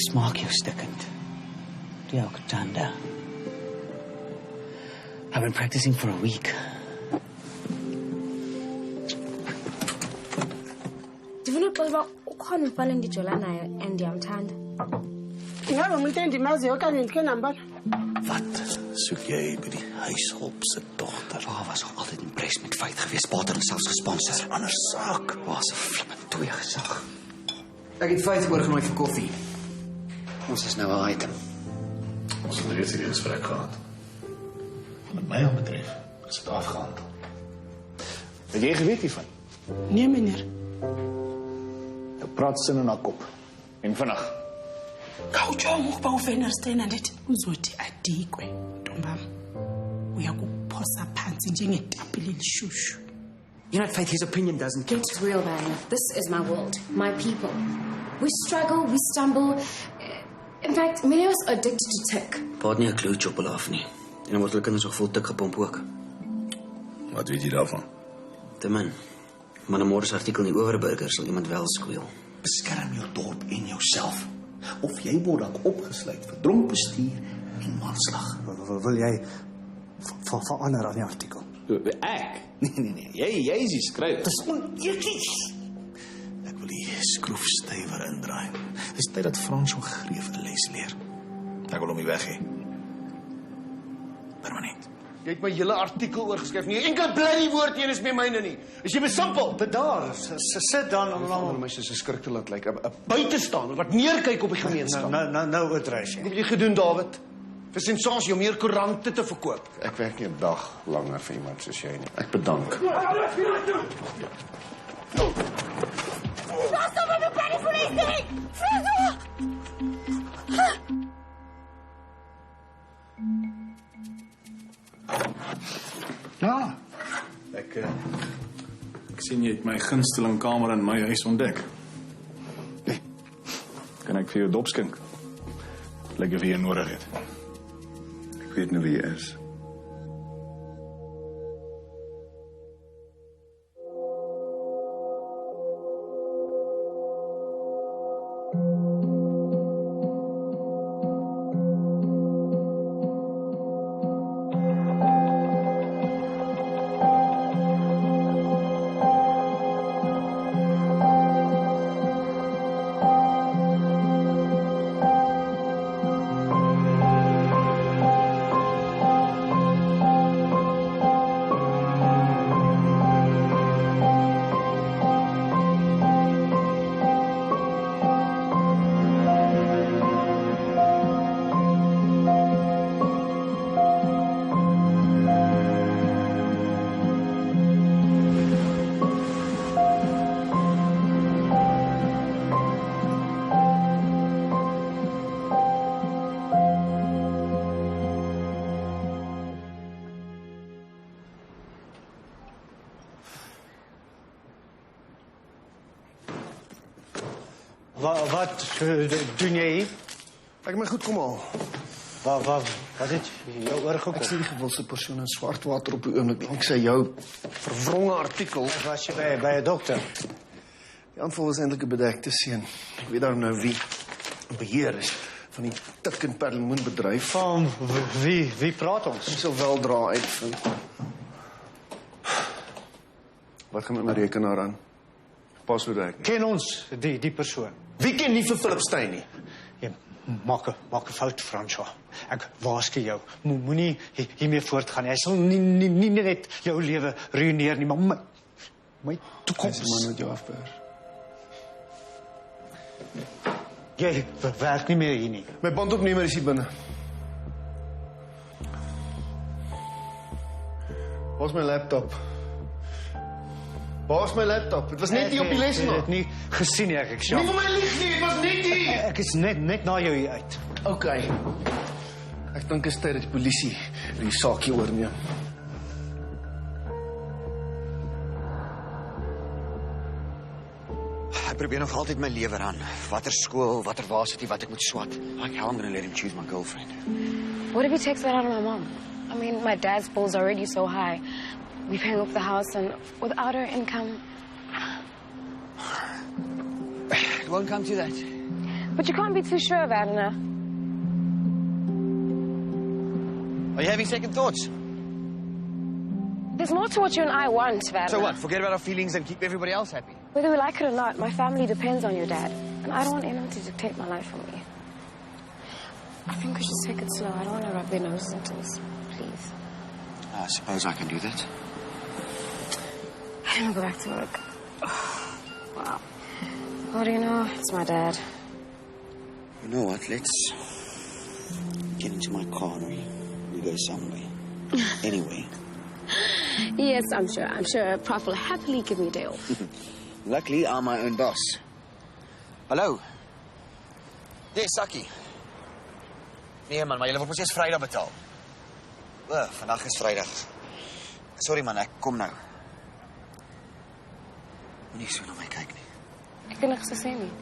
smaak jou stikkend. Toe ook tanda. I've been practicing for a week. Ndivunuxela ukhona umfana endijola naye and ndiyamthanda. Ingabe umuntu endimaziyo okanye ndikhe nambala? Wat soek jy by die huishulp se dogter? Pa was al altyd impressed met feit geweest. Pa het homself gesponsor. Ander saak. Pa se flippend twee gesag. Ek het Faith oorgenooi vir koffie. Ons is nou 'n item. Ons het reeds hierdie gesprek gehad. Wat my aan betref, is dit afgehandel. Het jy geweet hiervan? Nee, meneer. Jy praat sin in haar kop. En vinnig. Khawujonga ukuba uFenerstein andithi uzothi adikwe, ntombam. Uyakuphosa phansi njengetapile elishushu. You know what, Faith, his opinion doesn't count. It's real, man. This is my world, my people. We struggle, we stumble. In fact, many of us are addicted to tik. Pa het nie 'n klou choppel af nie. En dan word hulle kinders ook vol tik gepomp ook. Wat weet jy daarvan? Te min. Maar 'n morsartikel in die Overburger sal iemand wel skweel. Beskerm jou dorp en jouself. Of jy word dalk opgesluit vir dronk bestuur en manslag. Wil jy verander aan die artikel? Ek? Nee. Jy is die skrywer. Dis oneties. Ek wil die skroefstywer indraai. Dis tyd dat Frans van Greef 'n les leer. Ek wil hom nie weg hê. Permanent. Jy het my hele artikel oorgeskryf. Nie enkel bloody woord een is meer myne nie. Is jy besimpel? Bedaar, sit dan Om om my soos 'n skrik te laat lyk. 'n buitestander wat neerkyk op die gemeenskap. nou uitreis Wat het jy gedoen, David? Vir sensasie om meer koerante te verkoop. Ek werk nie 'n dag langer vir iemand soos jy nie. Ek bedank. Ja. Ek sien jy het my gunsteling kamer in my huis ontdek. Kan ek vir jou dop skink? Lyk of jy nodig het. Ek weet nou wie jy is. Wat doen jy hier? Ek my goed kom al. Wat het jou oorgekom? Ek sien die gewilde persoon in Swartwater op die oomblik. Ek sê jou verwronge artikel. Was jy by 'n dokter? Die aanval was eintlik 'n bedekte seun. Ek weet daar nou wie beheer is van die tik en perlemoenbedryf. Van wie praat ons? Ons sal weldra uitvind. Wat gaan met my rekenaar aan? Paswoordrekening. Ken ons die persoon? Wie ken nie vir Philip Steyn nie? Jy maak 'n fout, Franswa. Ek waarsku jou. Moenie hiermee voortgaan. Hy sal nie net jou lewe ruïneer nie, maar my toekoms. Dis 'n man wat jou afpers. Jy werk nie meer hier nie. My bandopnemer is hier binne. Waar's my laptop? Waar's my laptop? Dit was net hier op die lesenaar. Ek het nie gesien nie, ek Nie vir my lieg nie, dit was net hier. Ek is net na jou hier uit. OK. Ek dink is tyd dat die polisie die saak hier oorneem. Ek probeer nog altyd my lewe aan. Watter skool, watter varsity, wat ek moet swat. Like how I'm going to let him choose my girlfriend. What if he takes that out of my mom? I mean, my dad's bill's already so high. We're paying off the house, and without her income... It won't come to that. But you can't be too sure, Werner. Are you having second thoughts? There's more to what you and I want, Werner. So what? Forget about our feelings and keep everybody else happy. Whether we like it or not, my family depends on your dad. And I don't want anyone to dictate my life for me. I think we should take it slow. I don't want to rub their noses into this. Please. I suppose I can do that. I don't go back to work. Wow. What do you know? It's my dad. You know what? Let's get into my car and we go somewhere. Anyway. Yes, I'm sure. I'm sure Prof will happily give me a day off. Luckily, I'm my own boss. Hallo. Dis Sakkie. Nee man, maar julle word mos eers Vrydag betaal. Vandag is Vrydag. Sorry man, ek kom nou. Moenie so na my kyk nie. Ek kan niks gesê nie.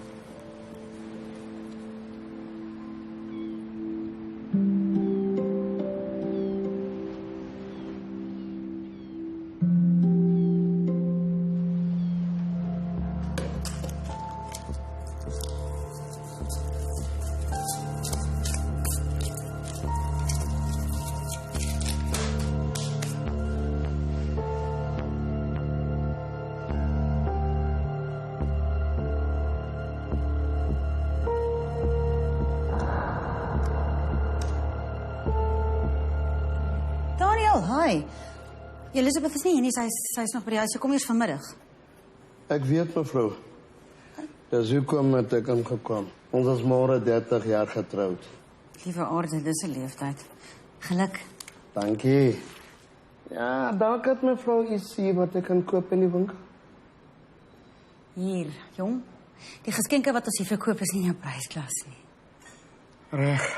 Hi. Elizabeth is nie hier nie, sy is nog by die huis. Sy kom eers vanmiddag. Ek weet, mevrou. Dis hoekom het ek ingekom. Ons is môre 30 jaar getroud. Liewe aarde, dis 'n leeftyd. Geluk. Dankie. Ja, dalk het mevrou iets hier wat ek kan koop in die winkel. Hier, jong. Die geskenke wat ons hier verkoop is nie in jou prysklas nie. Reg.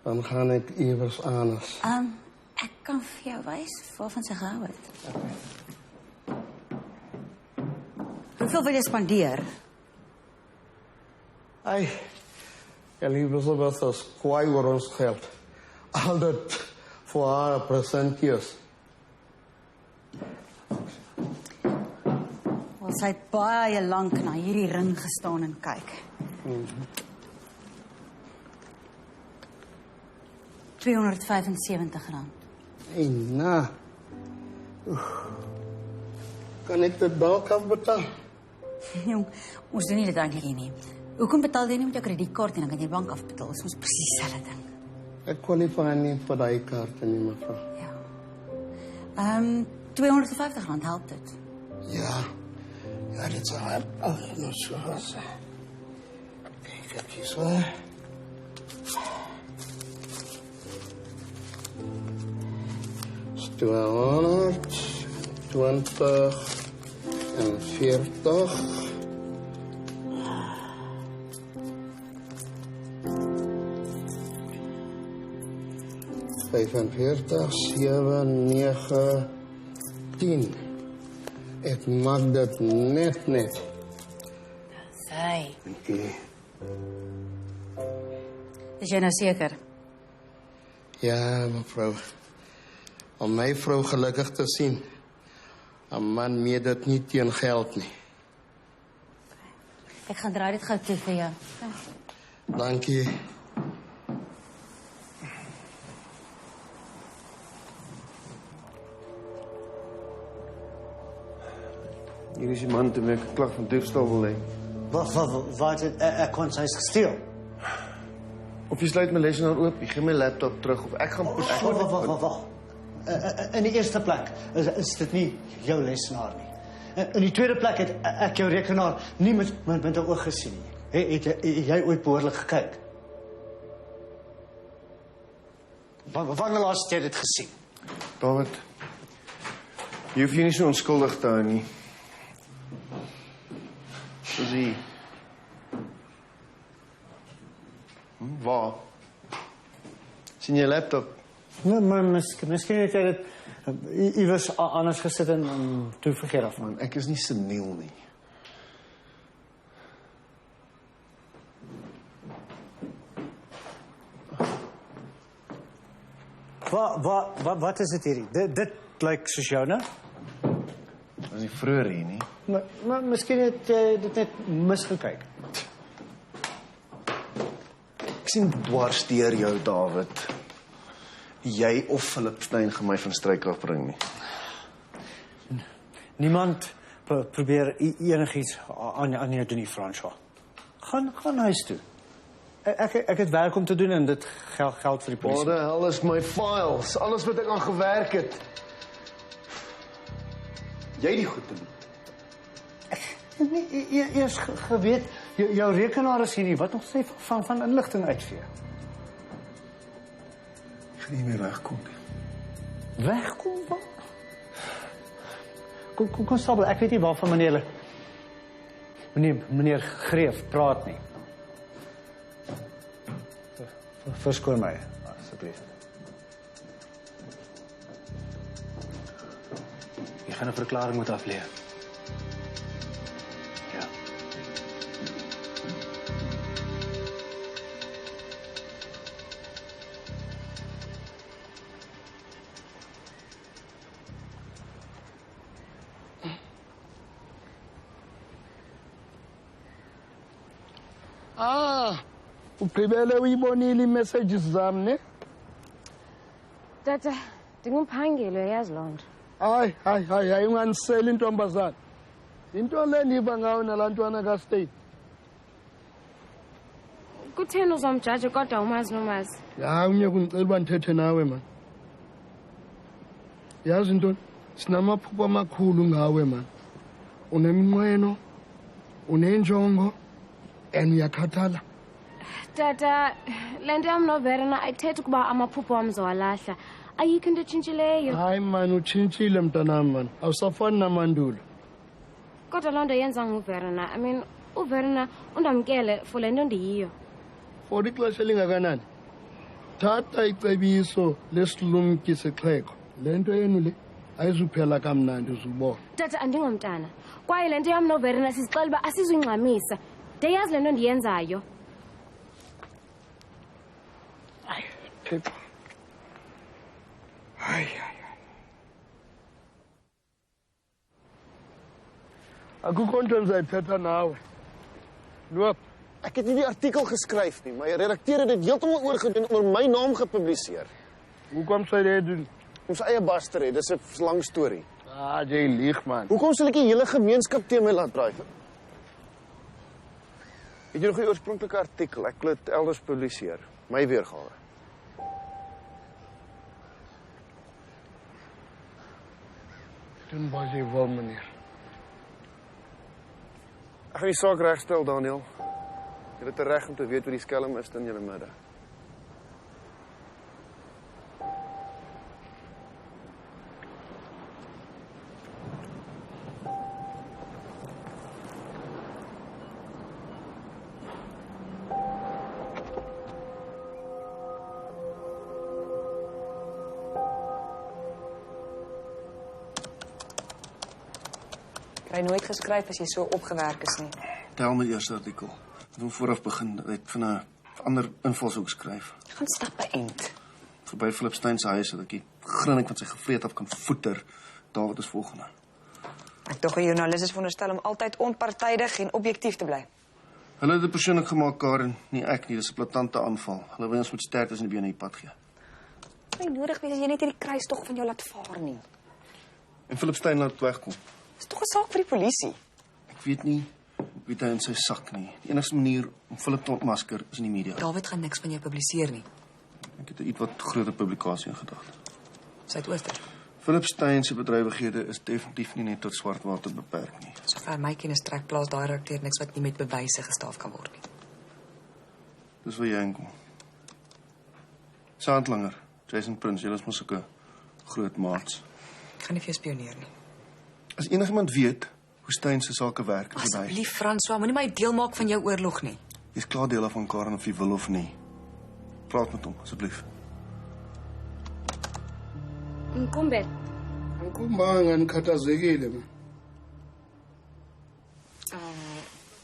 Dan gaan ek iewers anders. Ek kan vir jou wys waarvan sy gehou het. Hoeveel wil jy spandeer? Ai, Elizabeth is kwaai oor ons geld. Al dit vir haar presentjes. Wel, sy het baie lank na hierdie ring gestaan en kyk. R275. Hey, na. Kan ek dit dalk afbetaal? Jong, ons doen nie dit eintlik nie. Hoekom betaal jy nie met jou kredietkaart en dan kan jy bank afbetaal? Dit is ons presies dieselfde ding. Ek kwalifiseer nie vir daai kaart nie, mevrou. Ja. R250 help dit. Ja. Ja, dit sal help. Nou so was. Kyk, ek is so. $220 en 40. $45, 7, 9, 10. Ek maak dit net. Sy. Okay. Is jy nou seker? Ja, mevrou. Om my vrou gelukkig te sien. 'n Man meet dit nie teen geld nie. Ek gaan draai dit gou toe vir jou. Dankie. Hier is die man toe ek 'n klag van diefstal wil hê. Wat het ek kon sy gesteel? Of jy sluit my lesenaar oop, jy gee my laptop terug of ek gaan persoonlik... Wag. In die eerste plek is dit nie jou lesenaar nie. In die tweede plek het ek jou rekenaar nie met jou oog gesien nie. Het jy ooit behoorlik gekyk? Wanneer laas jy dit gesien? David, jy hoef jy nie so onskuldig te hou nie. Soos hier. Waar? Sien jy laptop? Nee, maar miskien het jy dit iewers anders gesit en toe vergeet af. Man, ek is nie seniel nie. Wat is dit hierdie? Dit lyk soos joune? Dat is nie vroeër hier nie. Maar miskien het jy dit net misgekyk. Ek sien dwars deur jou, David. Jy of Philip Steyn gaan my van stryk afbring nie. Niemand probeer enigiets aan jou doen nie, François. Gaan huis toe. Ek het werk om te doen en dit geld vir die polisie. Wat die hel is my files? Alles wat ek aan gewerk het. Jy die goed doen. Nee, eers geweet, jou rekenaar is hier nie. Wat nog sê van inligting uitvee? Ek gaan nie meer wegkom nie. Wegkom? Wat? Konstabel, ek weet nie waarvan meneer Greef praat nie. Verskoon my, asseblief. Jy gaan 'n verklaring moet aflê. Ja. Ugqibele uyibonile i-messages zami ne? Tata, ndingumphangeli uyazi loo nto. Hayi unganiseli intombazana. Into le ndiva ngayo nalaa ntwana kaState. Kutheni uzomjaja kodwa umazi nomazi? Hayi umye kundicela uba ndithethe nawe man. Yazi ntoni? Sinamaphupha amakhulu ngawe man. Uneminqweno, unenjongo, and uyakhathala. Tata, le nto yam noVerena ayithethi ukuba amaphupho wam zawalahla. Ayikho into etshintshileyo. Hayi man, utshintshile mntanam man. Awusafani namandulo. Kodwa loo nto yenza nguVerena. I mean, uVerena undamkele for le nto ndiyiyo. For ixesha elingakanani? Thatha icebiso lesilumki sexhego. Le nto yenu le ayizuphela kamnandi uzubona. Tata, andingomntana. Kwaye le nto yam noVerena sizixela uba asizuyingxamisa. Ndiyazi le nto ndiyenzayo. Thixo. Hayi. Akukho nto ndizayithetha nawe. Loop. Ek het nie die artikel geskryf nie. My redakteur het dit heeltemal oorgedoen oor my naam gepubliseer. Hoekom sou jy dit doen? Ons eie baster het, dis 'n lang storie. Jy lieg man. Hoekom sal ek die hele gemeenskap teen my laat draai? Het jy nog die oorspronklike artikel? Ek wil dit elders publiseer. My weergawe. Doen wat jy wil, meneer. Ek gaan die saak regstel, Daniel. Jy het 'n reg om te weet hoe die skelm is in julle midde. Jy nooit geskryf as jy so opgewerk is nie. Tel my eerste artikel. Ek wil vooraf begin dat ek van 'n ander invalshoek skryf. Gaan stap by end. Verby Philip Steyn se huis sodat ek die grinnik van sy gevreet af kan voeter. David is volgende. Ek dog 'n joernalis is veronderstel om altyd onpartydig en objektief te bly. Hulle het dit persoonlik gemaak, Karen. Nie ek nie, dis 'n platante aanval. Hulle wil ons met sterktes in die bene die pad gee. Nie nodig wees as jy net hierdie kruistog van jou laat vaar nie. En Philip Steyn laat wegkom. Dis tog 'n saak vir die polisie. Ek weet nie wie hy in sy sak nie. Die enigste manier om Philip te ontmasker is in die media. David gaan niks van jou publiseer nie. Ek het 'n iets wat groter publikasie in gedagte. Suidooster. Philip Steyn se bedrywighede is definitief nie net tot Swartwater beperk nie. Sover my kennis trek plaas daai redakteur niks wat nie met bewyse gestaaf kan word nie. Dis waar jy inkom. Sandlanger, Jason Prince, julle is mos sulke groot maats. Ek gaan nie vir jou spioneer nie. As enigiemand weet hoe Steyn se sake werk, is dit hy. Asseblief François, moenie my deel maak van jou oorlog nie. Jy's klaar deel van Karen of jy wil of nie. Praat met hom, asseblief. Kumbe. Angikumbanga ngikhathazekile man.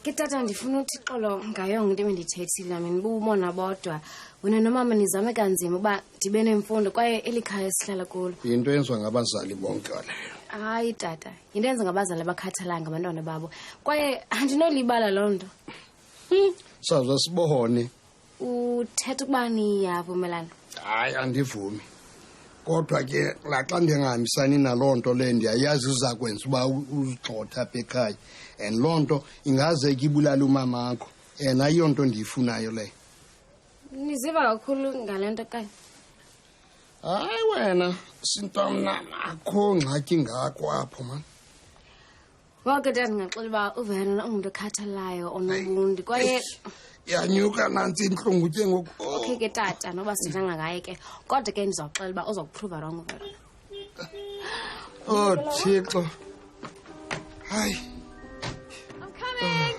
Ke tata ndifuna uthi xolo ngayo into ebendithethile mina bubona bodwa. Wena nomama nizame kanzima uba ndibe nemfundo kwaye eli khaya sihlala kulo. Yinto yenziwa ngabazali bonke leyo. Hayi tata, yinto yenza ngabazali abakhathalanga abantwana babo. Kwaye andinolibala loo nto. Saza sibone. uthetha ukuba niyavumelana. Hayi andivumi. Kodwa ke laxa ndingahambisani naloo nto le ndiyayazi uzakwenza uba uzigxotha apha ekhaya. And loo nto ingaze ke ibulale umamakho. And ayiyo nto ndiyifunayo leyo. Niziva kakhulu ngale nto kanye. Hayi wena sintomna akho ngxaki ngako apho man. Well, ke dad ngaxela uba uVerona ungumntu okhathalelayo onobundi kwaye yanyuka nantsi intlungu ke ngoku. Okay ke tata noba sithanga ngaye ke kodwa ke ndizawuxela uba uzokuprova wrong uVerona. Oh Thixo. Hayi. I'm coming.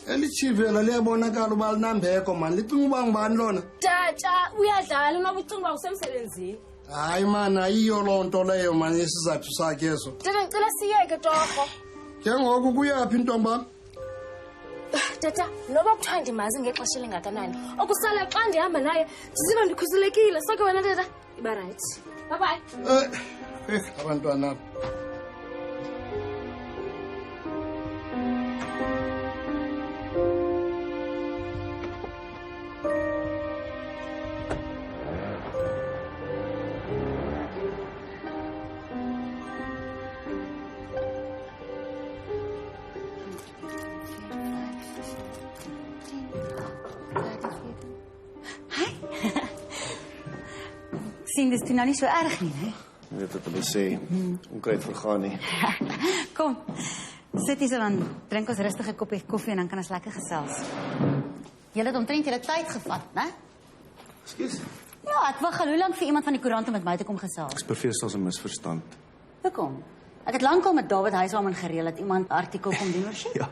Elichivela liyabonakala uba linambeko man licinga uba ngubani lona. Tata uyadlala noba ucinga uba usemsebenzini. Hayi man ayiyo loo nto leyo man isizathu sakhe eso. Tata ngicela siyeke torho. Ke ngoku kuyaphi intomba? Tata noba kuthiwa ndimazi ngexesha elingakanani okusala xa ndihamba naye ndiziva ndikhuselekile sake wena tata iba right. Bye bye. Abantwana. Sien, dis toe nou nie so erg nie, hè? Jy weet wat hulle sê, onkruid vergaan nie. Kom, sit hier so dan drink ons rustige koppie koffie en dan kan ons lekker gesels. Julle het omtrent julle tyd gevat, né? Ekskuus. Ja, ek wag al hoe lank vir iemand van die koerant om met my te kom gesels. Ek beveel as 'n misverstand. Hoekom? Ek het lankal met David Huisman gereël dat iemand 'n artikel kom doen oor sy. Ja,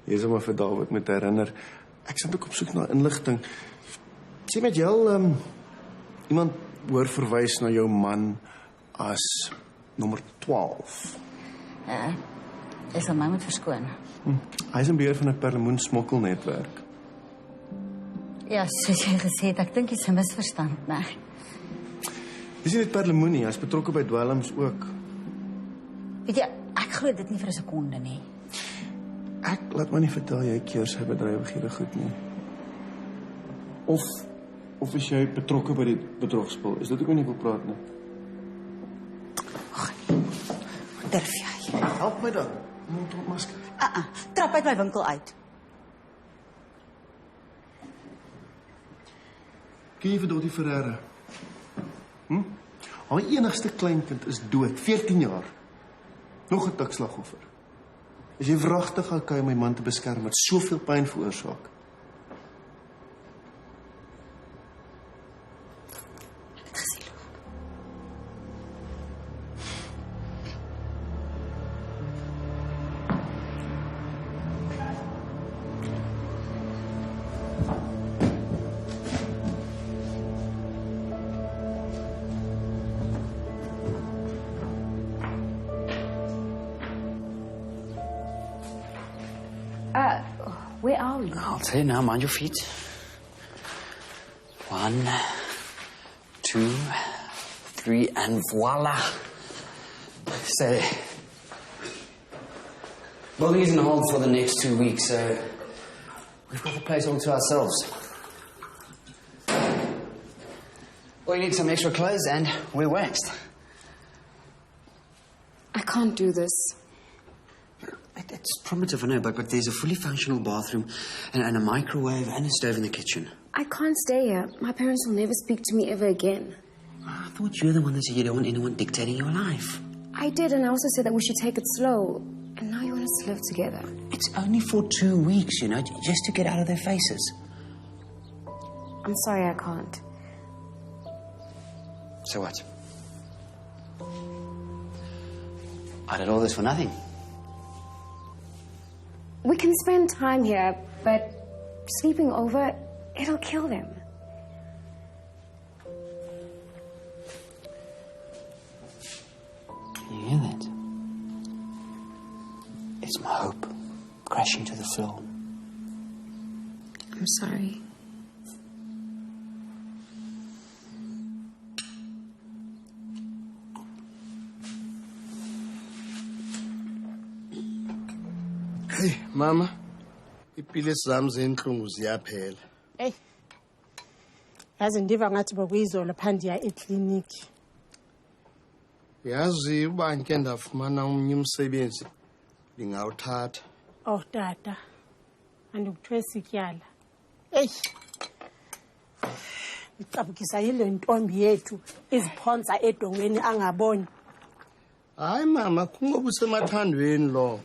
jy is maar vir David moet herinner. Ek sit ook op soek na inligting. Sê met jou, iemand hoor verwys na jou man as nommer 12. Is aan my moet verskoon. Hy is in beheer van 'n perlemoen smokkelnetwerk. Ja, soos jy gesê het, ek dink dis 'n misverstand, né? Dis nie net perlemoen nie, hy's betrokke by dwelms ook. Weet jy, ek glo dit nie vir 'n sekonde nie. Ek laat my nie vertel jy keer sy bedrywighede goed nie. Of is jy betrokke by die bedrogspel? Is dit ook nie wil praat nie? Durf jy? Help my dan. Moet op masker. Trap uit my winkel uit. Ken jy vir Dottie Ferreira? Haar enigste kleinkind is dood, 14 jaar. Nog 'n tikslagoffer. Is jy wragtig okay om my man te beskerm wat soveel pyn veroorsaak? Where are we? I'll tell you now, mind your feet. 1, 2, 3, and voila. Stay there. Building is on hold for the next 2 weeks, so we've got the place all to ourselves. Well, you need some extra clothes and we're waxed. I can't do this. It's primitive, I know, but there's a fully functional bathroom and a microwave and a stove in the kitchen. I can't stay here. My parents will never speak to me ever again. I thought you were the one that said you don't want anyone dictating your life. I did, and I also said that we should take it slow. And now you want us to live together. It's only for 2 weeks, you know, just to get out of their faces. I'm sorry I can't. So what? I did all this for nothing. We can spend time here, but sleeping over, it'll kill them. Can you hear that? It's my hope crashing to the floor. I'm sorry. Hey, mama. Ipilisi zami zenhlungu ziyaphela. Hey. Yazi ndiva ngathi bokuyizolo phandiya ekliniki. Yazi uba ndike ndafumana omnye umsebenzi ndingawuthatha. Oh tata. Andikuthwesa ityala. Hey. Icabukisa yile ntombi yethu iziphonsa edongweni angaboni. Hayi mama, kungoba usemathandweni lo.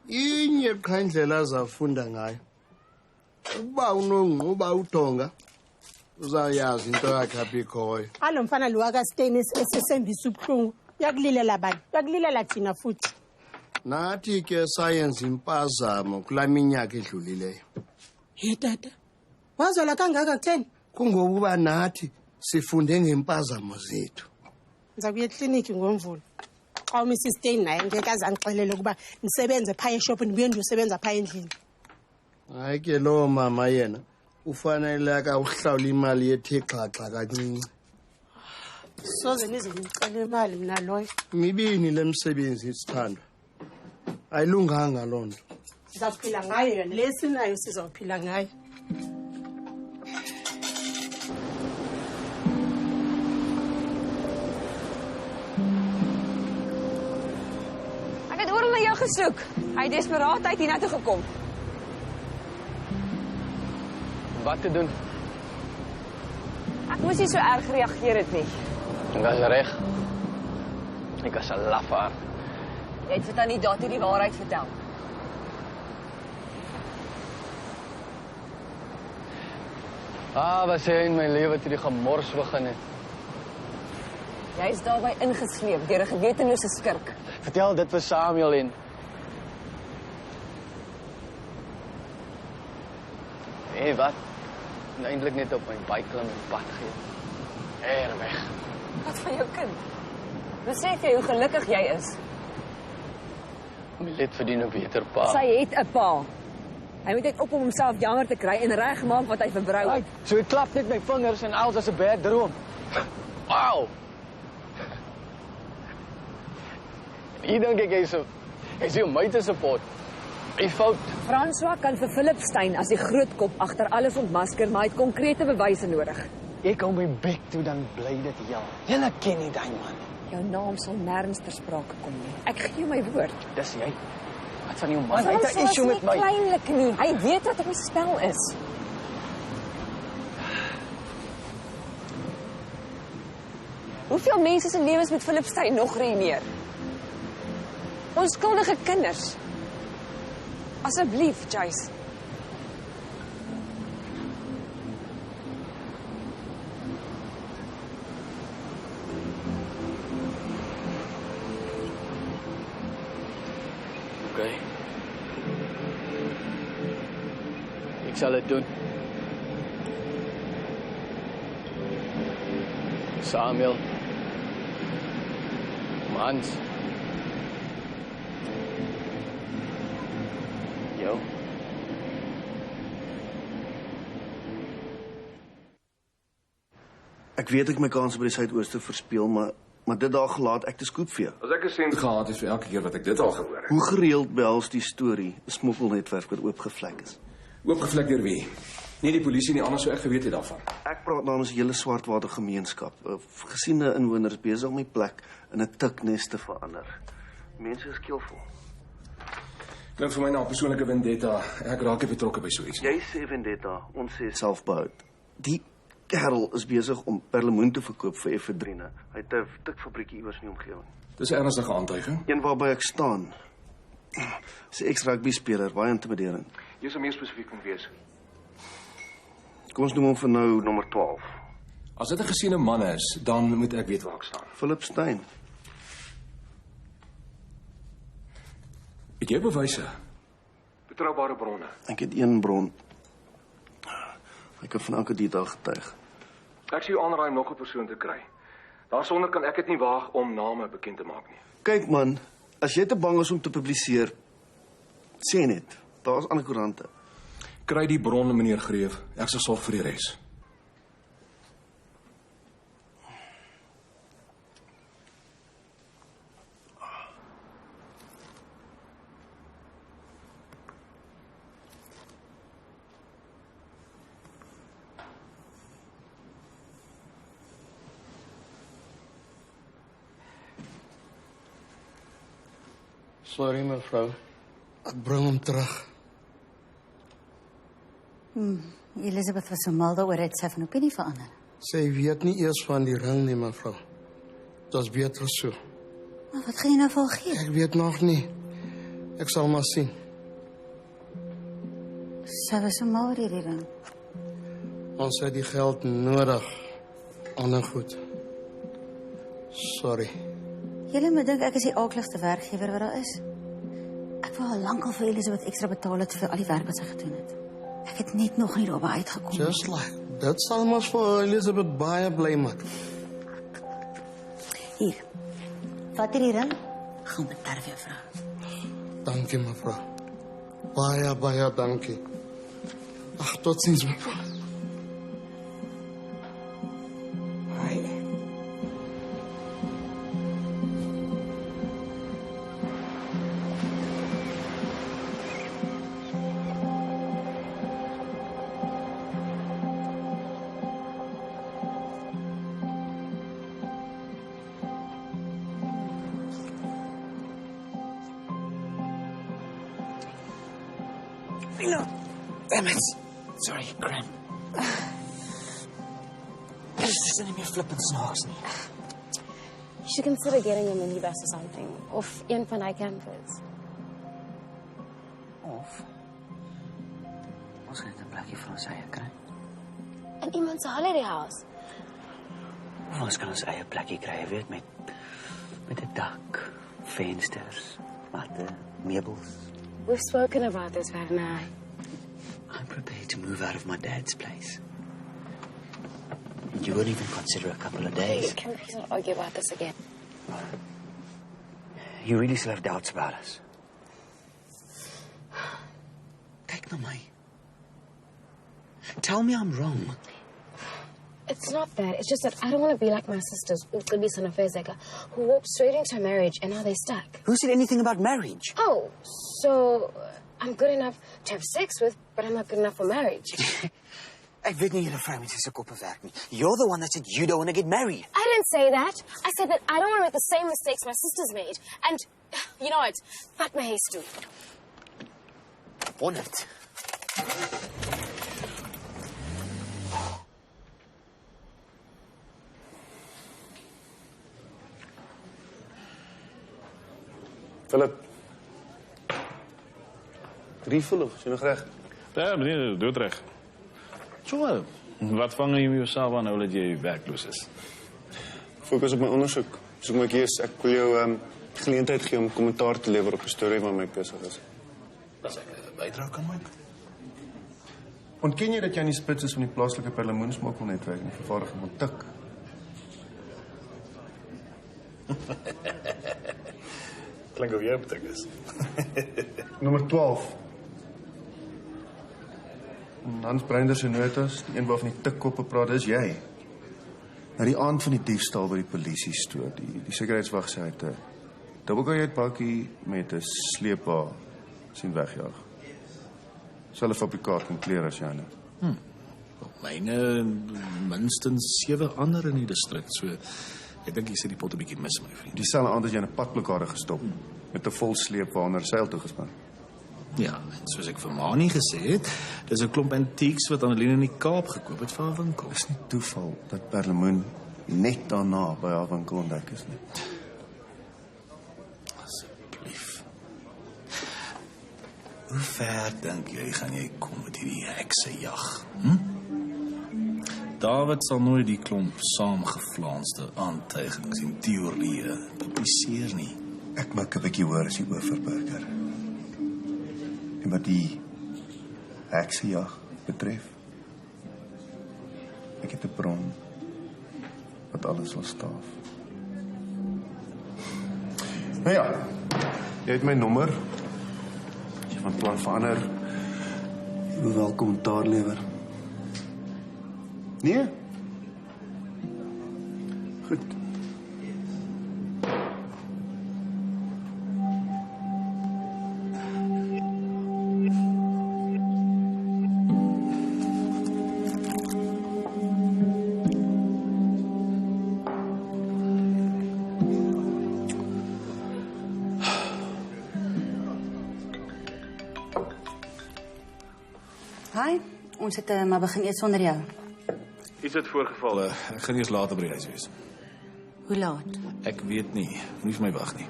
Inye qha indlela azafunda ngayo. Ukuba unongquba udonga uzayazi into yakhe apha ikhoyo. Alo mfana lo wakaStain esesembisa ubuhlungu. Uyakulilela bani? Uyakulilela thina futhi. Nathi ke sayenza impazamo kula minyaka edlulileyo. Hey tata. Wazwela kangaka kutheni? Kungokuba nathi sifunde ngempazamo zethu. Ngiza kuya ekliniki ngomvulo. Xa uMrs Stein naye ngeke azangixelele ukuba nisebenze phaya eshop nibuye ndiyosebenza phaya endlini. Hayi ke lo mama yena ufanele uhlawula imali yethe xaxa kancinci. Soze nize ngicela imali mina loyo. Mibini lemsebenzi isithandwa. Ayilunganga loo nto. Sizaphila ngayo yona lesinayo sizaphila ngayo. Ek het oral na jou gesoek. Hy het desperaatheid hiernatoe gekom. Wat te doen? Ek moes nie so erg gereageer het nie. Ek was reg. Ek was 'n lafaard. Jy het vir tannie Dottie die waarheid vertel. Wat sê in my lewe toe die gemors begin het. Jy is daarbey ingesleep deur 'n gewetenlose skurk. Vertel dit vir Samuel en wat? En eintlik net op my bike klim en pad gee. Weg. Wat van jou kind? Besef jy hoe gelukkig jy is? Milet verdien 'n beter pa. Sy het 'n pa. Hy moet net op om homself jammer te kry en regmaak wat hy verbrou het. So ek klap net my vingers en alles as 'n bad droom. Wow. Ek dink ek is om my te support. Hy fout. François kan vir Philip Stein as die groot kop agter alles ontmasker, maar hy het konkrete bewyse nodig. Ek hou my bek toe, dan bly dit ja. Julle ken nie daai man. Jou naam sal nêrens ter sprake kom nie. Ek gee jou my woord. Dis jy. Wat van jou man? Hy het 'n issue met my. Hy is nie kleinlik nie. Hy weet wat op die spel is. Hoeveel mense se lewens met Philip Stein nog ruïneer? Onskuldige kinders. Asseblief, Jace. Okay. Ek sal dit doen. Samuel. Mans. Yo. Ek weet ek my kanse by die Suidooste verspeel, maar dit daar gelaat ek te skoep vir jou. As ek 'n sent gehad het vir elke keer wat ek dit al gehoor het. Hoe gereeld behels die storie 'n smokkelnetwerk wat oopgevlek is? Oopgevlek deur wie? Nie die polisie nie, anders sou ek geweet het daarvan. Ek praat namens die hele Swartwater gemeenskap. Gesiene inwoners besig om die plek in 'n tiknes te verander. Mense is keelvol. Klink vir my na 'n persoonlike vendetta. Ek raak nie betrokke by so iets nie. Jy sê vendetta, ons sê selfbehoud. Die kerel is besig om perlemoen te verkoop vir efedrine. Hy het 'n tikfabriekie iewers in die omgewing. Dis 'n ernstige aantuiging. Een waarby ek staan. Dis 'n ex-rugbyspeler, baie intimiderend. Jy sou meer spesifiek moet wees. Kom ons noem hom vir nou nommer 12. As dit 'n gesiene man is, dan moet ek weet waar ek staan. Philip Stein. Het jy bewyse? Betroubare bronne. Ek het een bron. Ek kan van elke detail getuig. Ek sê jou aanraai om nog 'n persoon te kry. Daarsonder kan ek dit nie waag om name bekend te maak nie. Kyk man, as jy te bang is om te publiseer, sê net. Daar's ander koerante. Kry die bron, meneer Greef. Ek sal sorg vir die res. Sorry, mevrou. Ek bring hom terug. Elizabeth was so mal daaroor het sy van opinie verander. Sy weet nie eers van die ring nie, mevrou. Dit is beter so. Maar wat gaan jy nou vir haar gee? Ek weet nog nie. Ek sal maar sien. Sy was so mal oor hierdie ring. Ons het die geld nodig. Ander goed. Sorry. Julle moet dink ek is die aakligste werkgewer wat daar is. Ek wou al lank al vir Elizabeth ekstra betaal het vir al die werk wat sy gedoen het. Ek het net nog nie daarby uitgekom. Just like, dit sal mos vir Elizabeth baie bly maak. Hier, vat hierdie ring, gaan bederf jou vrou. Dankie, mevrou. Baie dankie. Ag, tot ziens, mevrou. Damn it. Sorry, Graham. This isn't meer flippend snaaks nie. You should consider getting a minibus or something. Of een van die campers. Of ons gaan net 'n plekkie vir ons eie kry. In iemand se holiday house. Of ons kan ons eie plekkie kry, jy weet, met 'n dak, vensters, matte, meubels. We've spoken about this, Werner. I'm prepared to move out of my dad's place. You wouldn't even consider a couple of days. Can we please not argue about this again? You really still have doubts about us? Kyk na my. Tell me I'm wrong. It's not that. It's just that I don't want to be like my sisters, Uqibisa and Fezeka, who walked straight into marriage and now they're stuck. Who said anything about marriage? Oh, so I'm good enough to have sex with, but I'm not good enough for marriage. Ek weet nie julle vrouens se koppe werk nie. You're the one that said you don't want to get married. I didn't say that. I said that I don't want to make the same mistakes my sisters made. And, you know what? Fuck my hair, Stu. Bonnet. Philip. Refill of is jy nog reg? Ja, meneer, doodreg. So, wat vang jy jouself aan nou dat jy werkloos is? Fokus op my ondersoek. Soek my keus. Ek wil jou geleentheid gee om kommentaar te lewer op 'n storie waarmee ek besig is. As ek 'n bydrae kan maak. Ontken jy dat jy aan die spits is van die plaaslike perlemoensmokkelnetwerk en vervaardiging van tik? Klink of jy op tik is. Nommer 12. Hans Breinder se notas, die een waarvan die tikkoppe praat, is jy. Na die aand van die diefstal by die polisie stoor, die sekuriteitswag sê hy het 'n dubbelkajuitpakkie met 'n sleepwa sien wegjaag. Selfe fabrikaat en klere as joune. Myne minstens 7 ander in die distrik, so ek dink jy sit die pot 'n bietjie mis, my vriend. Dieselfde aand as jy 'n padblokkade gestop met 'n vol sleepwa onder seil toegespan. Ja, en soos ek vir Mani gesê het, dis 'n klomp antiques wat Annelien in die Kaap gekoop het vir haar winkel. Dis nie toeval dat Perlemoen net daarna by haar winkel ontdek is nie. Asseblief. Hoe ver dink jy gaan jy kom met hierdie heksejag? David sal nooit die klomp saamgeflaanste aantuigings en teorieë publiseer nie. Ek maak 'n bietjie hoor as jy oor verburger. En wat die heksejag betref, ek het 'n bron wat alles wil staaf. Nou ja, jy het my nommer. As jy van plan verander, jy wil wel kommentaar lewer. Nee? Goed. Bye. Ons het maar begin eet sonder jou. Iets het voorgeval. Ek gaan eers later by die huis wees. Hoe laat? Ek weet nie. Moenie vir my wag nie.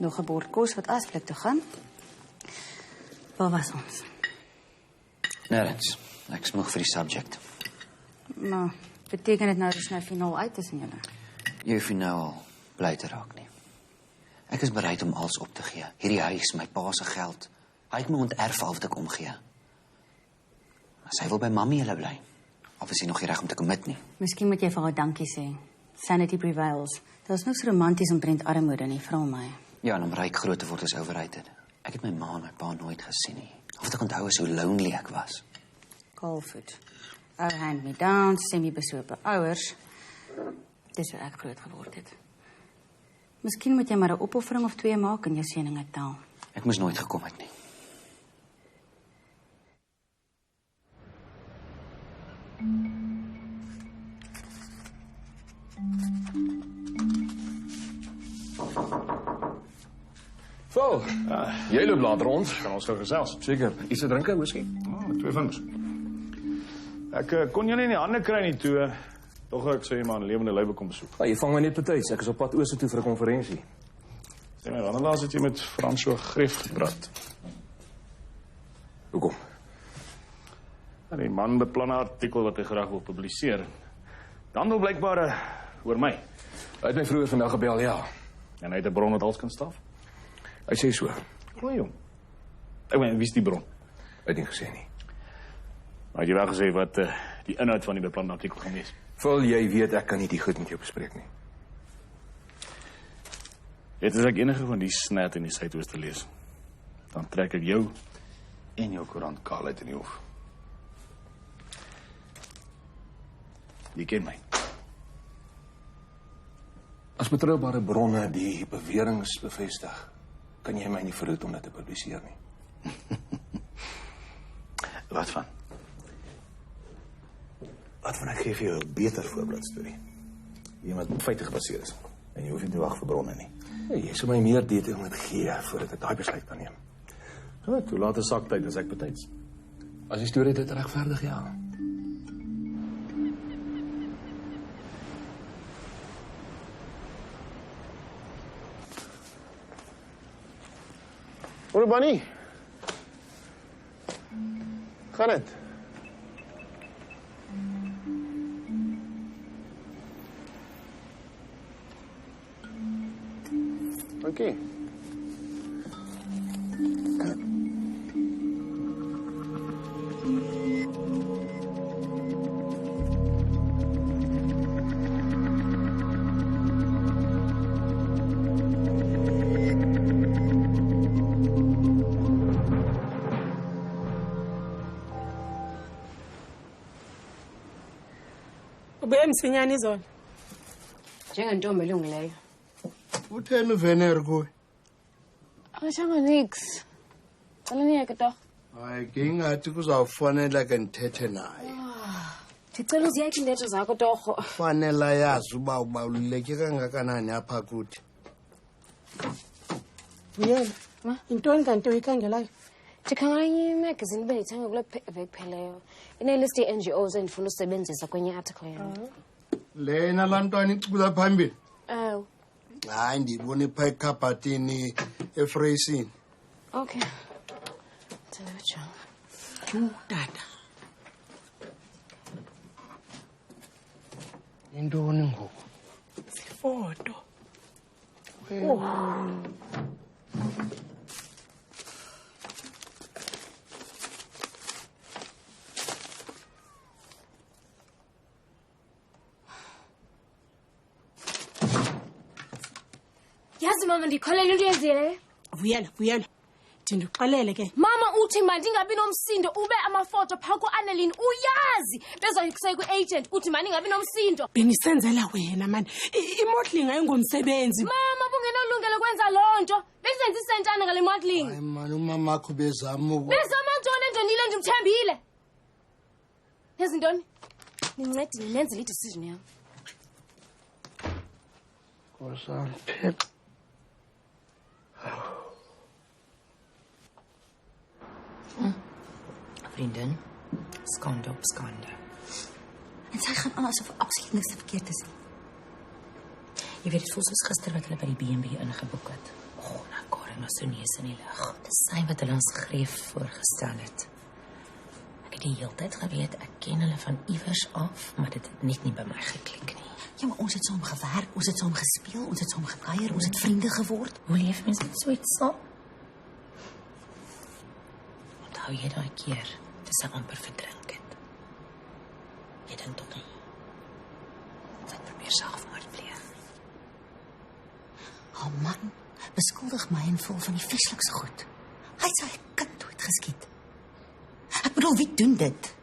Nog 'n bord kos wat asblik toe gaan. Waar was ons? Nergens. Ek smog vir die subject. Maar beteken dit nou dis nou finaal uit tussen julle? Jy hoef nie nou al bly te raak nie. Ek is bereid om alles op te gee. Hierdie huis, my pa se geld. Hy het my onterf al wat ek omgee. As hy wil by mammy hulle bly, of is hy nog nie reg om te commit nie? Miskien moet jy vir haar dankie sê. Sanity prevails. Dit is niks romanties omtrent armoede nie, vra my. Ja, en om ryk groot te word is overrated. Ek het my ma en my pa nooit gesien nie. Of wat ek onthou is hoe lonely ek was. Coldfoot. Ou hand-me-downs, semi-besope ouers. Dis hoe ek groot geword het. Miskien moet jy maar 'n opoffering of 2 maak en jou seëninge tel. Ek moes nooit gekom het nie. Vol. Jy loop laat rond. Kan ons gou gesels? Seker. Iets te drinke, miskien? 2 vingers. Ek kon jou nie in die hande kry nie toe. Tog ek sê jy maar 'n lewende lywe kom besoek. Ja, jy vang my net betyds. Ek is op pad ooste toe vir 'n konferensie. Sê my, wanneer laas het jy met François Greef gepraat? Hoekom? Die man beplan 'n artikel wat hy graag wil publiseer. Dan wil blykbaar oor my. Hy het my vroeër vandag gebel, ja. En hy het 'n bron wat alles kan staf. Hy sê so. O, jong. Ek meen, wie is die bron? Hy het nie gesê nie. Maar het jy wel gesê wat die inhoud van die beplande artikel gaan wees? Vol, jy weet ek kan nie die goed met jou bespreek nie. Weet as ek enige van die snat in die Suidooste lees, dan trek ek jou en jou koerant kaal uit in die hof. Jy ken my. As betroubare bronne die beweringe bevestig, kan jy my nie verhoed om dit te publiseer nie. Wat van? Wat van ek gee vir jou 'n beter voorbladstorie. Een wat op feite gebaseer is. En jy hoef nie te wag vir bronne nie. Hey, jy sou my meer detail moet gee voordat ek daai besluit kan neem. Goed, hoe laat is saktyd as ek betyds? As die storie dit regverdig, ja. Hoor, Bunny. Gaan dit? Dankie. Ubuye msinyane izolo. Njengentombi elungileyo. Utheni uvener kuwe? Awashanga nix. Cela niyeke torho. Hayi, ngingathi kuzawufanela ke ndithethe naye. Ndicela uziyeke iintetho zakho torho. Fanele yazi uba ubaluleke kangakanani apha kuthi. Vuyela. Ma, intoni kanti uyikhangelayo? Ndikhangela imagazini bendiyithenge kule veki ipheleyo. Inelisti ye-NGOs endifuna usebenzisa kwenye article yam. Lena laa ntwana icubula phambili? Ewe. Hayi, ndiyibone phaa ekhabhatini efreysini. Okay. Ndiyajonga. Yho, tata. Intoni ngoku? Sifoto. Yazi mama ndikholele into yenzileyo. Vuyela. Ndinduxelele ke. Mama uthi mandingabi nomsindo ube amafoto phaa ku-Annelyn uyazi bezoyikuse kwi-agent uthi mandingabi nomsindo. Bendisenzela wena mani. I-modeling ayingomsebenzi. Mama bungenolungelo kwenza loo nto. Benzenza isentana ngale modeling. Hayi mani, umamakho bezama bezama ntoni endonile ndimthembile. Yazi ntoni? Nincedile nenzile i-decision yam. Nkosana, phela. Vriendin, skande op skande. En sy gaan aan asof absoluut niks te verkeerd is nie. Jy weet, het voel soos gister wat hulle by die B&B ingeboek het. Karen was so neus in die lug. Dis sy wat hulle ons greef voorgestel het. Ek het die hele tyd geweet, ek ken hulle van iewers af, maar dit het net nie by my geklik nie. Ja, maar ons het saam gewerk, ons het saam gespeel, ons het saam gekuier, ons het vriende geword. Hoe leef mens met so iets saam? Onthou jy daai keer, dis sy amper verdrink het? Jy dink toch nie? Sy probeer selfmoord pleeg. Oh man, beskuldig my en vol van die vreeslikste goed. Hy het sy kind doodgeskiet. Ek bedoel, wie doen dit?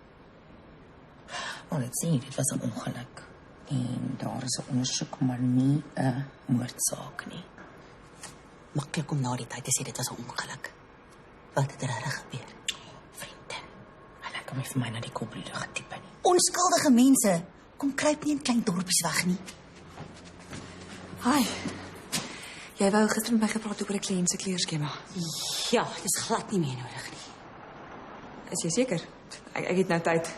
Dit sê, dit was 'n ongeluk. En daar is 'n ondersoek, maar nie 'n moordsaak nie. Maklik om na die tyd te sê dit was 'n ongeluk. Wat het regtig gebeur? Vriendin, hy lyk hom vir my na die kopbloedige tipe nie. Onskuldige mense, kom kruip nie in klein dorpies weg nie. Hi. Jy wou gister met my gepraat oor 'n kliënt se kleurskema. Ja, dis glad nie meer nodig nie. Is jy seker? Ek het nou tyd.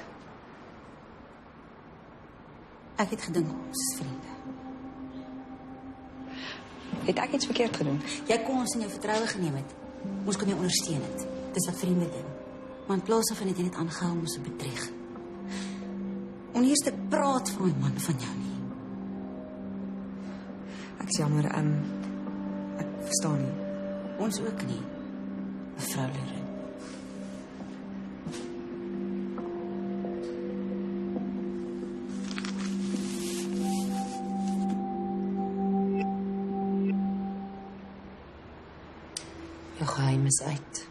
Ek het gedink ons is vriende. Het ek iets verkeerd gedoen? Jy kon ons in jou vertroue geneem het. Ons kon jou ondersteun het. Dis wat vriende doen. Maar in plaas daarvan het jy net aangehou om ons te bedrieg. Om nie eers te praat van my man van jou nie. Ek is jammer, ek verstaan nie. Ons ook nie, mevrou Leroux. Jou geheim is uit.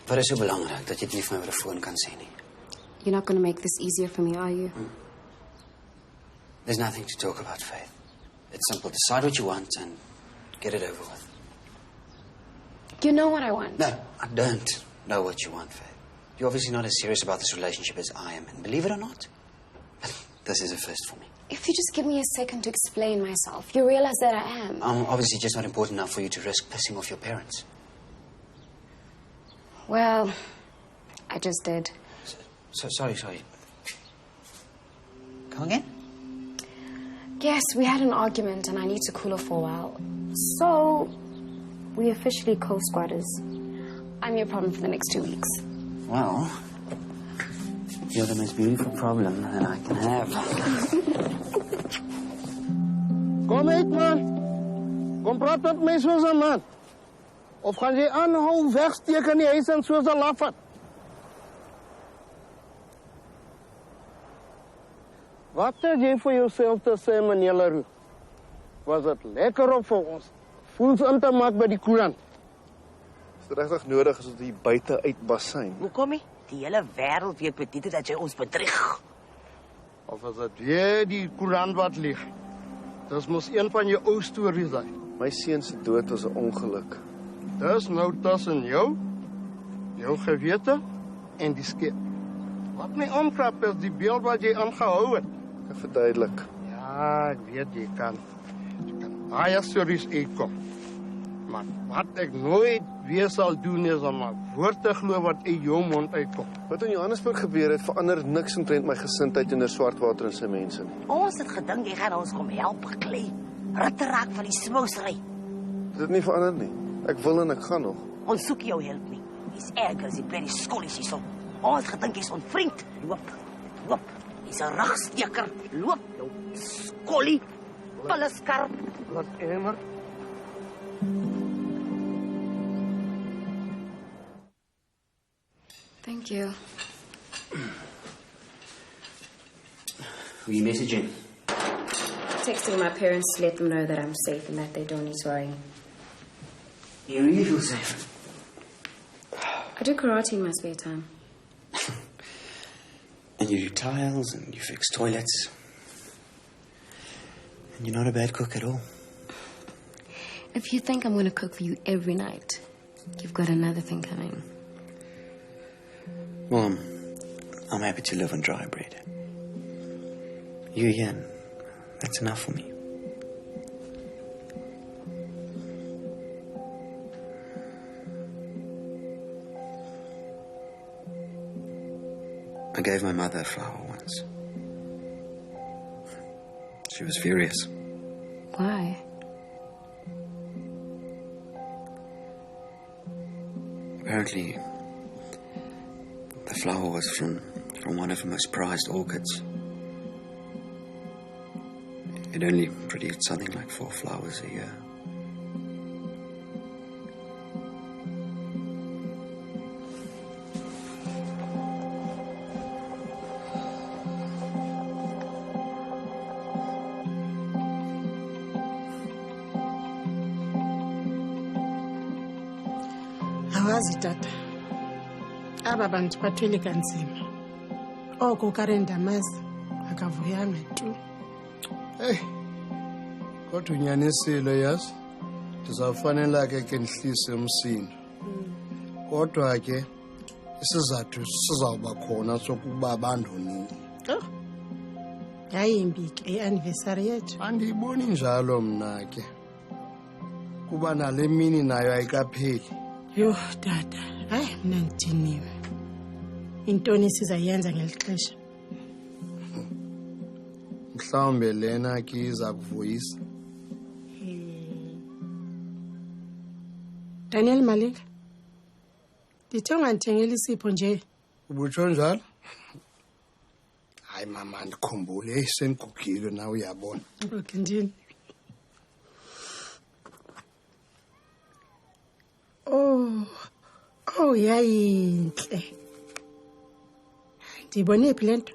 Wat is so belangrik dat jy dit nie vir my oor 'n foon kan sê nie? You're not going to make this easier for me, are you? There's nothing to talk about, Faith. It's simple. Decide what you want and get it over with. You know what I want. No, I don't know what you want, Faith. You're obviously not as serious about this relationship as I am, and believe it or not, this is a first for me. If you just give me a second to explain myself, you realize that I am. I'm obviously just not important enough for you to risk pissing off your parents. Well, I just did. Sorry. Come again? Yes, we had an argument and I need to cool off for a while. So, we officially co-squatters. I'm your problem for the next 2 weeks. Well, you're the most beautiful problem that I can have. Kom uit, man. Kom praat met my soos 'n man. Of gaan jy aanhou wegsteek in die huis en soos 'n lafaard? Wat het jy vir jouself te sê, meneer Leroux? Was dit lekker om vir ons voels in te maak by die koerant? Is dit regtig nodig as ons hier buite uit bassein? Hoekom nie? Die hele wêreld weet Petite dat jy ons bedrieg. Of is dit weer die koerant wat lieg? Dis mos een van jou ou stories daai. My seun se dood was 'n ongeluk. Dis nou tussen jou gewete en die skep. Wat my omkrap is die beeld wat jy aangehou het. Ek verduidelik. Ja, ek weet jy kan baie stories uitkom. Maar wat ek nooit weer sal doen is om 'n woord te glo wat uit jou mond uitkom. Wat in Johannesburg gebeur het, verander niks omtrent my gesindheid teenoor Swartwater en sy mense nie. Ons het gedink jy gaan ons kom help geklei. Ritte raak van die smousery. Dit het nie verander nie. Ek wil en ek gaan nog. Ons soek jou hulp nie. Dis erger as die bloody skollies hierso. Ons gedink jy's onvriend. Loop. Jy's 'n rugsteker. Loop jou skollie. Alles skarp. Wat emmer. Thank you. Who are you messaging? Texting my parents to let them know that I'm safe and that they don't need to worry. You really feel safe? I do karate in my spare time. And you do tiles and you fix toilets. And you're not a bad cook at all. If you think I'm going to cook for you every night, you've got another thing coming. Mom, I'm happy to live on dry bread. You, Ian, that's enough for me. I gave my mother a flower once. She was furious. Why? Apparently, the flower was from one of her most prized orchids. It only produced something like 4 flowers a year. Awazi tata, aba bantu bathwele kanzima. Oko ukarenda amazi akavuyanga tu. Hey, kodwa unyanisile yazi. Ndizawufanela ke ndihlise umsindo. Kodwa ke isizathu sizawuba khona sokuba abandonile. Oh. Yayimbi ke i-anniversary yethu. Andiyiboni njalo mna ke. Kuba nale mini nayo ayikapheli. Yo tata, hayi mina ngidiniwe. Intoni sizayenza ngelixesha? Mhlawumbe lena ke iza kuvuyisa. Daniel Malika. Ndithe ungandithengela isipho nje. Ubutsho njalo? Hayi mama ndikhumbule sengigugile na uyabona. Ngokindini. Oh yayinhle. Ndibone phi lento?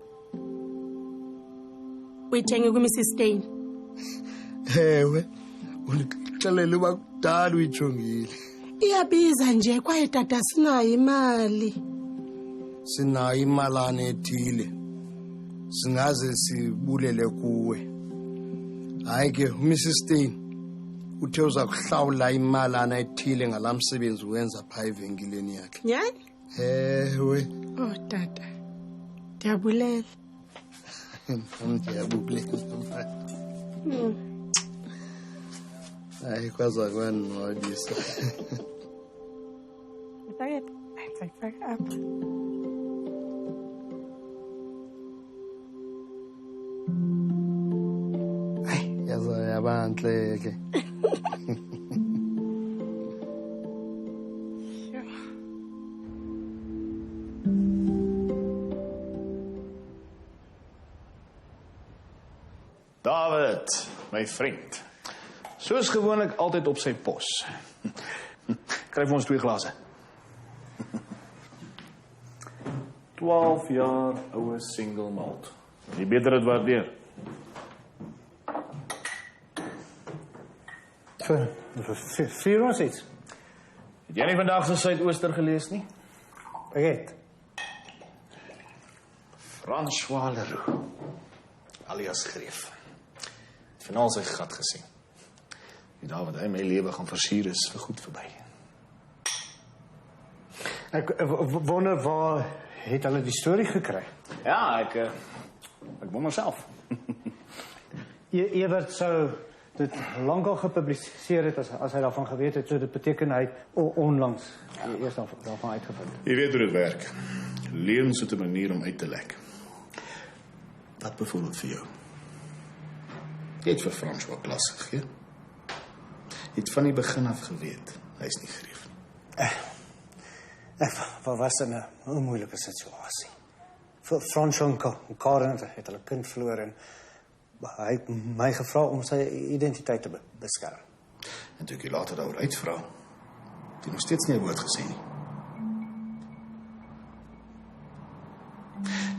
Uyithenge kuMrs Stein. Ewe. Undixelele uba kudala uyijongile. Iyabiza nje kwaye tata sinayo imali. Sinayo imalana ethile. Singaze sibulele kuwe. Hayi ke uMrs Stein uthe uza kuhlawula imalana ethile ngalamsebenzi wenza pha evenkileni yakhe. Nyani? Ewe. Oh tata. Ndiyabulela. Ndiyabulela. Hayi kwaza kwanwabisa. Fak up. Hayi yaza yabantle ke. David, my vriend. Soos gewoonlik altyd op sy pos. Kry vir ons 2 glase. 12 jaar oue single malt. Jy beter dit waardeer. Vier ons iets. Het jy nie vandag se Suidooster gelees nie? Ek het. François Leroux, alias Greef. Het finaal sy gat gesien. Die dag wat hy my lewe gaan versier is vir goed verby. Ek wonder waar het hulle die storie gekry? Ja, ek wonder self. Ewert sou dit lankal gepubliseer het as hy daarvan geweet het, so dit beteken hy onlangs eers daarvan uitgevind. Jy weet hoe dit werk. Leuns het 'n manier om uit te lek. Wat bijvoorbeeld vir jou? Jy het vir François klas gegee. Jy het van die begin af geweet, hy is nie Greef. Ek was in 'n moeilike situasie. Vir François en Karen het hulle kind verloor en hy het my gevra om sy identiteit te beskerm. En toe ek jy later daaroor uitvra, het jy nog steeds nie 'n woord gesê nie.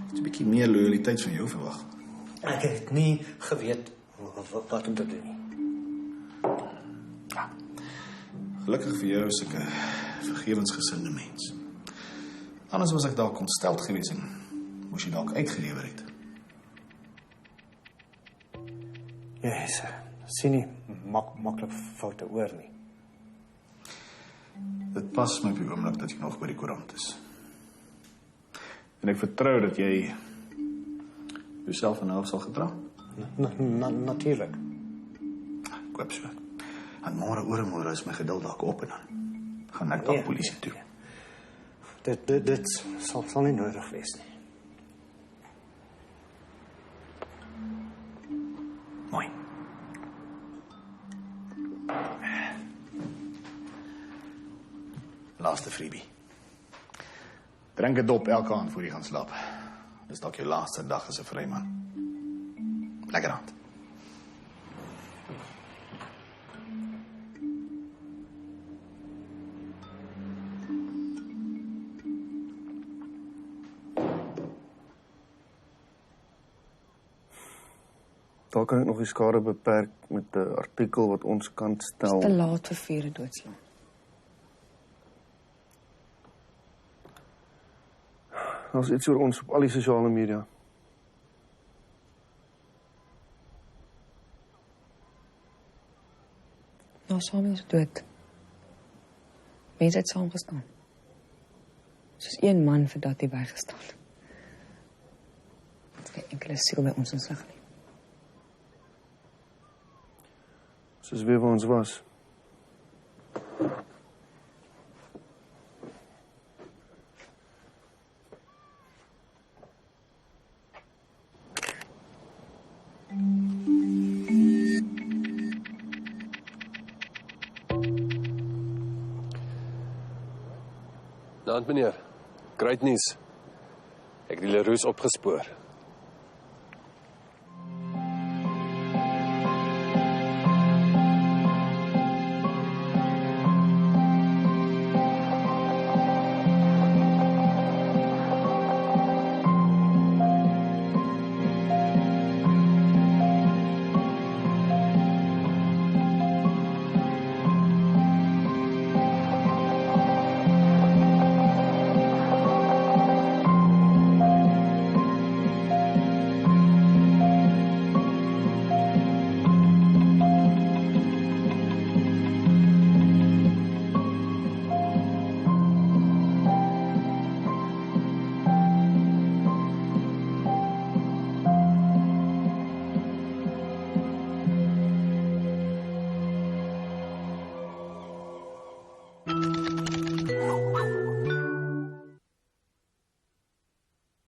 Het 'n bietjie meer loyaliteit van jou verwag. Ek het nie geweet wat om te doen nie. Ja. Gelukkig vir jou is ek 'n vergewensgesinde mens. Anders was ek dalk ontsteld gewees en moes jy dalk uitgelewer het. Yes, sien nie maklik foute oor nie. Dit pas my op die oomblik dat jy nog by die koerant is. En ek vertrou dat jy jouself en sal gedra. Natuurlijk. Ek hoop so. En môre oor en môre is my geduld dalk op en dan gaan ek dalk polisie toe. Dit sal nie nodig wees nie. Mooi. Laaste freebie. Drink 'n dop elke aand voor jy gaan slaap. Dis dalk jou laaste dag as 'n vryman. Lekker aand. Daar kan ek nog die skade beperk met 'n artikel wat ons kant stel. Dis te laat vir vure doodslaan. Daar's iets oor ons op al die sosiale media. Nou, Samuel is dood. Mense het saamgestaan. Soos een man vir dat hy bygestaan. Dit is geen enkele siel by ons insig nie. Soos weer waar ons was. Naand meneer, great nuus. Ek het die Leroux opgespoor.